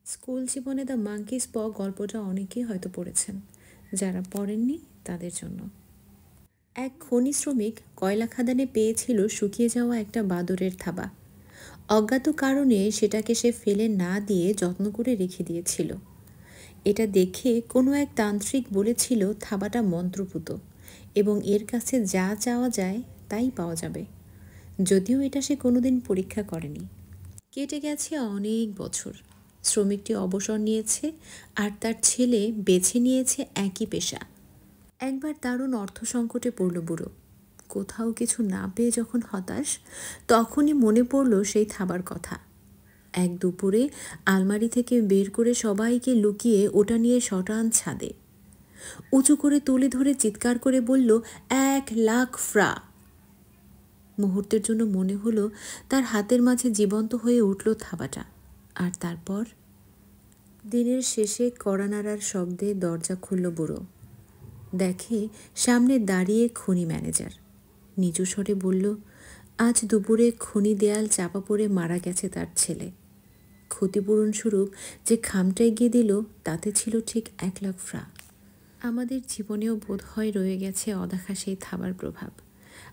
School জীবনে the monkeys প গল্পটা অনেকেই হয়তো পড়েছেন। যারা পড়েননি তাদের জন্য। এক খনি শ্রমিক কয়লা খাদানে পেয়েছিল শুকিয়ে যাওয়া একটা বাদুড়ের থাবা। অজ্ঞাত কারণে সেটাকে সে ফেলে না দিয়ে যত্ন করে রেখে দিয়েছিল। এটা দেখে কোনো এক তান্ত্রিক বলেছিল থাবাটা মন্ত্রপুত এবং এর কাছে যা চাওয়া যায় তাই পাওয়া যাবে। যদিও এটা সে কোনোদিন পরীক্ষা করেনি। কেটে গেছে অনেক বছর। শ্রমিকটি অবসর নিয়েছে আর তার ছেলে বেছে নিয়েছে একই পেশা। একবার দারুণ অর্থ সংকটে পড়ল বুড়ো। কোথাও কিছু না পেয়ে যখন হতাশ, তখনই মনে পড়ল সেই থাবার কথা। এক দুপুরে আলমারি থেকে বের করে সবাইকে লুকিয়ে ওটা নিয়ে শটান ছাদে উঁচু করে তুলে ধরে চিৎকার করে বলল, 1,00,000 ফ্রা। মুহূর্তের জন্য মনে হলো তার হাতের মাঝে জীবন্ত হয়ে উঠল থাবাটা। আর তারপর দিনের শেষে কড়া নাড়ার শব্দে দরজা খুলল বুড়ো। দেখে সামনে দাঁড়িয়ে খনি ম্যানেজার। নিচু স্বরে বলল, আজ দুপুরে খনি দেয়াল চাপা পড়ে মারা গেছে তার ছেলে। ক্ষতিপূরণ স্বরূপ যে খামটা এগিয়ে দিল তাতে ছিল ঠিক 1,00,000 ফ্রা। আমাদের জীবনেও বোধহয় রয়ে গেছে অদেখা সেই থাবার প্রভাব।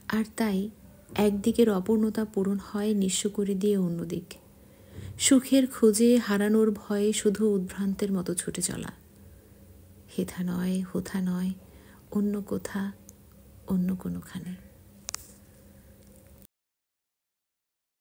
আর তাই একদিকের অপূর্ণতা পূরণ হয় নিঃস্ব করে দিয়ে অন্যদিক। সুখের খোঁজে হারানোর ভয়ে শুধু উদ্ভ্রান্তের মতো ছুটে চলা। হেথা নয় হোথা নয়, অন্য কোথা, অন্য কোনোখানে।